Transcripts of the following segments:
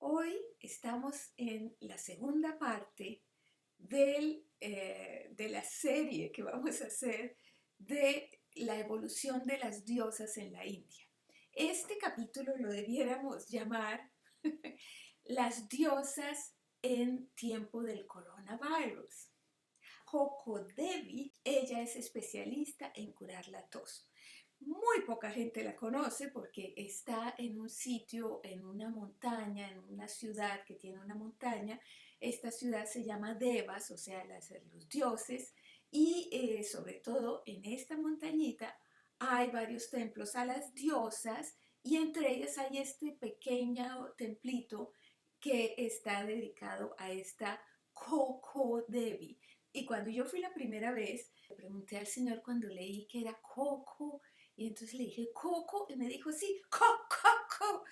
Hoy estamos en la segunda parte de la serie que vamos a hacer de la evolución de las diosas en la India. Este capítulo lo debiéramos llamar Las diosas en tiempo del coronavirus. Coco Devi, ella es especialista en curar la tos. Muy poca gente la conoce porque está en un sitio, en una montaña, en una ciudad que tiene una montaña. Esta ciudad se llama Devas, o sea, los dioses, y sobre todo en esta montañita hay varios templos a las diosas y entre ellas hay este pequeño templito que está dedicado a esta Coco Devi. Y cuando yo fui la primera vez, le pregunté al Señor cuando leí que era Coco, y entonces le dije Coco, y me dijo sí, Coco,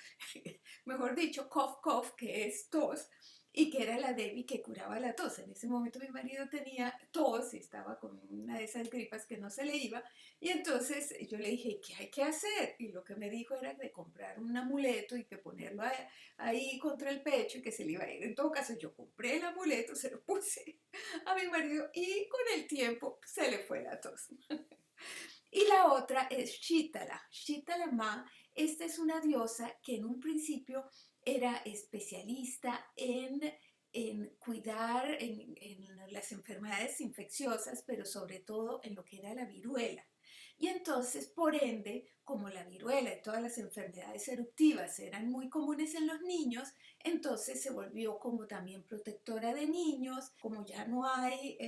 mejor dicho, cough, cough, que es tos, y que era la Debbie que curaba la tos. En ese momento mi marido tenía tos y estaba con una de esas gripas que no se le iba, y entonces yo le dije, ¿qué hay que hacer? Y lo que me dijo era de comprar un amuleto y que ponerlo ahí contra el pecho y que se le iba a ir. En todo caso, yo compré el amuleto, se lo puse a mi marido y con el tiempo se le fue la tos. Y la otra es Shitala. Shitala Ma, esta es una diosa que en un principio era especialista en cuidar en las enfermedades infecciosas, pero sobre todo en lo que era la viruela. Y entonces, por ende, como la viruela y todas las enfermedades eruptivas eran muy comunes en los niños, entonces se volvió como también protectora de niños. Como ya no hay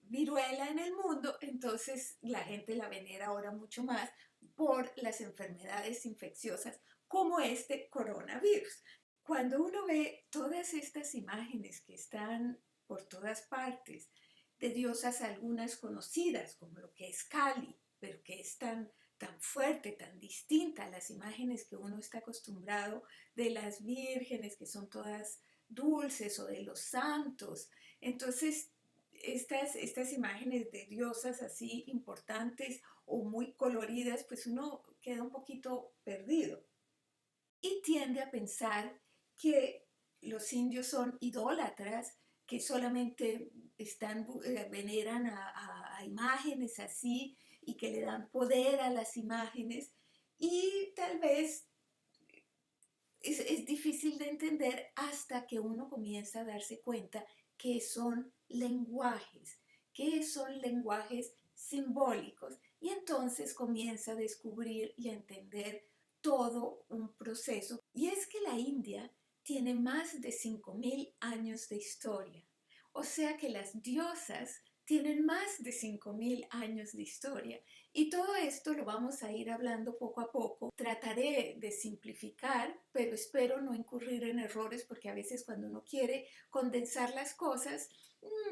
viruela en el mundo, entonces la gente la venera ahora mucho más por las enfermedades infecciosas como este coronavirus. Cuando uno ve todas estas imágenes que están por todas partes, de diosas algunas conocidas, como lo que es Kali, pero que es tan fuerte, tan distinta a las imágenes que uno está acostumbrado de las vírgenes, que son todas dulces, o de los santos. Entonces, estas imágenes de diosas así importantes o muy coloridas, pues uno queda un poquito perdido y tiende a pensar que los indios son idólatras, que solamente veneran a imágenes así y que le dan poder a las imágenes, y tal vez es difícil de entender hasta que uno comienza a darse cuenta que son lenguajes simbólicos, y entonces comienza a descubrir y a entender todo un proceso. Y es que la India tiene más de 5.000 años de historia, o sea que las diosas tienen más de 5.000 años de historia. Y todo esto lo vamos a ir hablando poco a poco. Trataré de simplificar, pero espero no incurrir en errores porque a veces cuando uno quiere condensar las cosas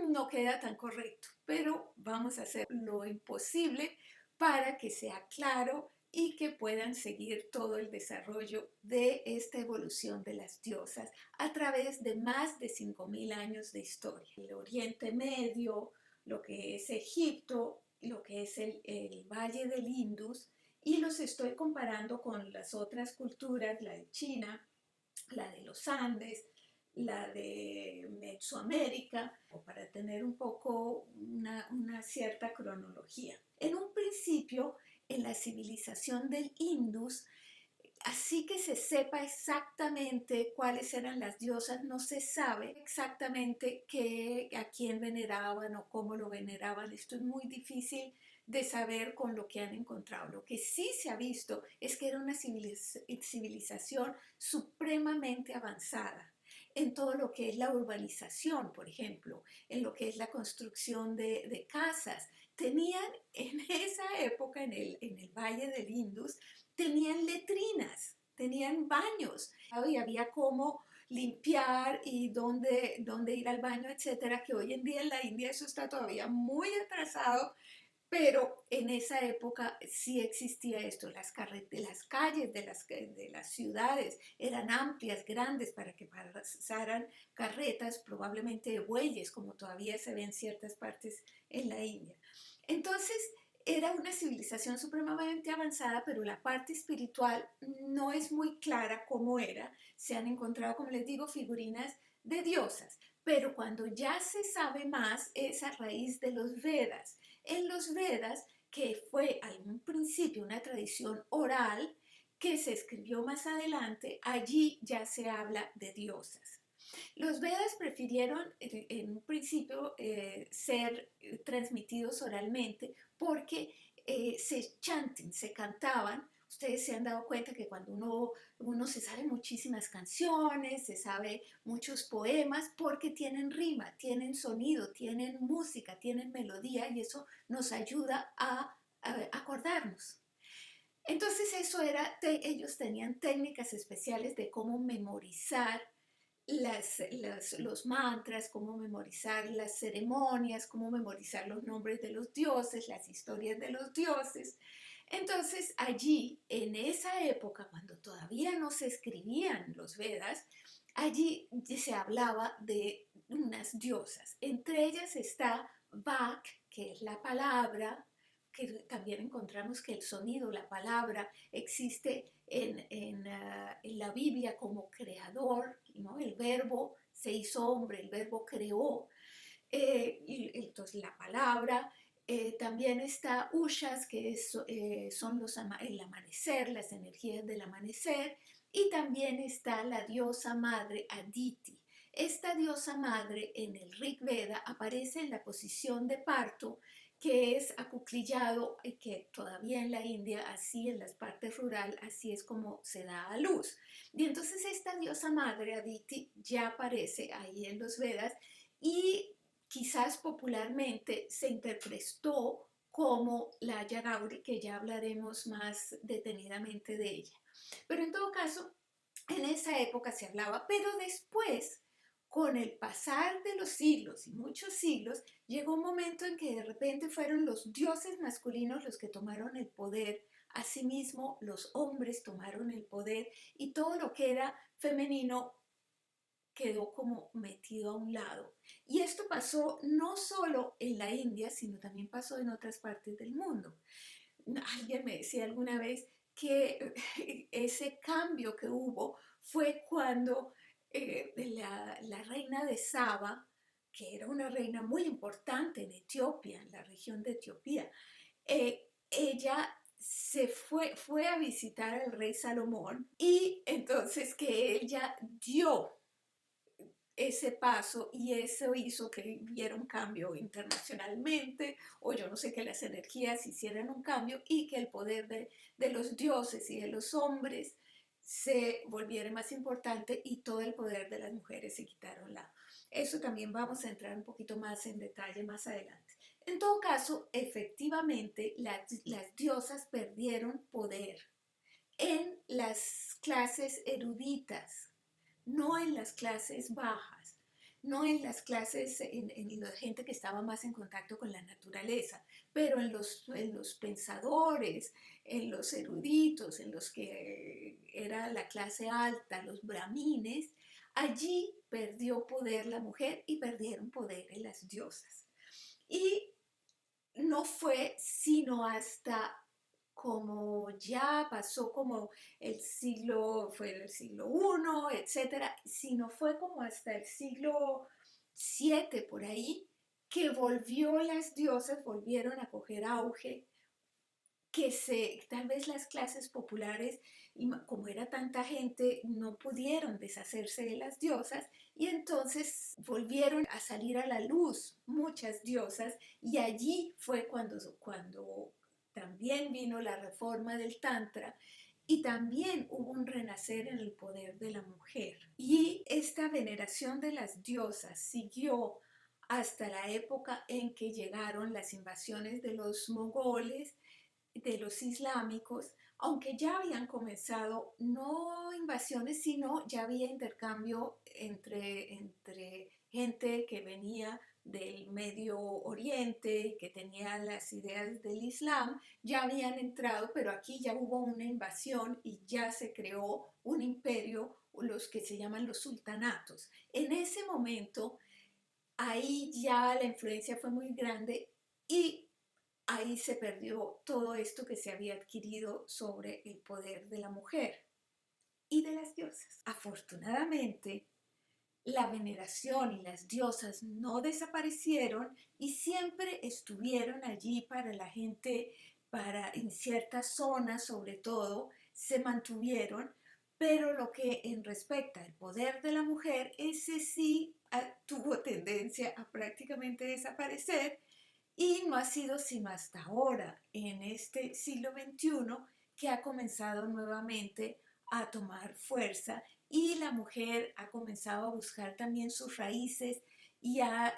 no queda tan correcto. Pero vamos a hacer lo imposible para que sea claro y que puedan seguir todo el desarrollo de esta evolución de las diosas a través de más de 5.000 años de historia. El Oriente Medio, lo que es Egipto, lo que es el Valle del Indus, y los estoy comparando con las otras culturas, la de China, la de los Andes, la de Mesoamérica, para tener un poco una cierta cronología. En un principio, en la civilización del Indus, así que se sepa exactamente cuáles eran las diosas, no se sabe exactamente a quién veneraban o cómo lo veneraban. Esto es muy difícil de saber con lo que han encontrado. Lo que sí se ha visto es que era una civilización supremamente avanzada en todo lo que es la urbanización, por ejemplo, en lo que es la construcción de casas. Tenían en esa época, en el Valle del Indus, tenían letrinas, tenían baños, y había cómo limpiar y dónde ir al baño, etcétera, que hoy en día en la India eso está todavía muy atrasado, pero en esa época sí existía esto. Las calles de las ciudades eran amplias, grandes, para que pasaran carretas, probablemente de bueyes, como todavía se ve en ciertas partes en la India. Entonces, era una civilización supremamente avanzada, pero la parte espiritual no es muy clara cómo era. Se han encontrado, como les digo, figurinas de diosas, pero cuando ya se sabe más es a raíz de los Vedas. En los Vedas, que fue al principio una tradición oral que se escribió más adelante, allí ya se habla de diosas. Los Vedas prefirieron en un principio ser transmitidos oralmente porque se cantaban. Ustedes se han dado cuenta que cuando uno se sabe muchísimas canciones, se sabe muchos poemas, porque tienen rima, tienen sonido, tienen música, tienen melodía y eso nos ayuda a acordarnos. Entonces ellos tenían técnicas especiales de cómo memorizar los mantras, cómo memorizar las ceremonias, cómo memorizar los nombres de los dioses, las historias de los dioses. Entonces allí, en esa época, cuando todavía no se escribían los Vedas, allí se hablaba de unas diosas. Entre ellas está Vak, que es la palabra, que también encontramos que el sonido, la palabra, existe en la Biblia como creador, ¿no? El verbo se hizo hombre, el verbo creó. Y entonces la palabra, también está Ushas, que son el amanecer, las energías del amanecer, y también está la diosa madre Aditi. Esta diosa madre en el Rig Veda aparece en la posición de parto, que es acuclillado, que todavía en la India, así en las partes rurales, así es como se da a luz. Y entonces esta diosa madre Aditi ya aparece ahí en los Vedas y quizás popularmente se interpretó como la Yagauri, que ya hablaremos más detenidamente de ella. Pero en todo caso, en esa época se hablaba, pero después, con el pasar de los siglos y muchos siglos, llegó un momento en que de repente fueron los dioses masculinos los que tomaron el poder. Asimismo, los hombres tomaron el poder y todo lo que era femenino quedó como metido a un lado. Y esto pasó no solo en la India, sino también pasó en otras partes del mundo. Alguien me decía alguna vez que ese cambio que hubo fue cuando la reina de Saba, que era una reina muy importante en Etiopía, en la región de Etiopía, ella fue a visitar al rey Salomón y entonces que ella dio ese paso y eso hizo que hubiera un cambio internacionalmente o yo no sé, que las energías hicieran un cambio y que el poder de los dioses y de los hombres se volviera más importante y todo el poder de las mujeres se quitara a un lado. Eso también vamos a entrar un poquito más en detalle más adelante. En todo caso, efectivamente, las diosas perdieron poder en las clases eruditas, no en las clases bajas, no en las clases, en la gente que estaba más en contacto con la naturaleza, pero en los pensadores, en los eruditos, en los que era la clase alta, los brahmines, allí perdió poder la mujer y perdieron poder en las diosas. Y no fue sino hasta como ya pasó como fue el siglo I, etcétera, sino fue como hasta el siglo VII por ahí, que las diosas volvieron a coger auge, tal vez las clases populares, como era tanta gente, no pudieron deshacerse de las diosas y entonces volvieron a salir a la luz muchas diosas y allí fue cuando también vino la reforma del Tantra y también hubo un renacer en el poder de la mujer. Y esta veneración de las diosas siguió hasta la época en que llegaron las invasiones de los mogoles, de los islámicos, aunque ya habían comenzado no invasiones, sino ya había intercambio entre gente que venía del Medio Oriente, que tenía las ideas del Islam, ya habían entrado, pero aquí ya hubo una invasión y ya se creó un imperio, los que se llaman los sultanatos. En ese momento, ahí ya la influencia fue muy grande y ahí se perdió todo esto que se había adquirido sobre el poder de la mujer y de las diosas. Afortunadamente, la veneración y las diosas no desaparecieron y siempre estuvieron allí para la gente, para en ciertas zonas sobre todo, se mantuvieron, pero lo que en respecta al poder de la mujer, ese sí tuvo tendencia a prácticamente desaparecer y no ha sido sino hasta ahora, en este siglo XXI, que ha comenzado nuevamente a tomar fuerza y la mujer ha comenzado a buscar también sus raíces y a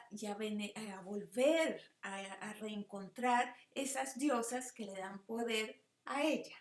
volver a reencontrar esas diosas que le dan poder a ella.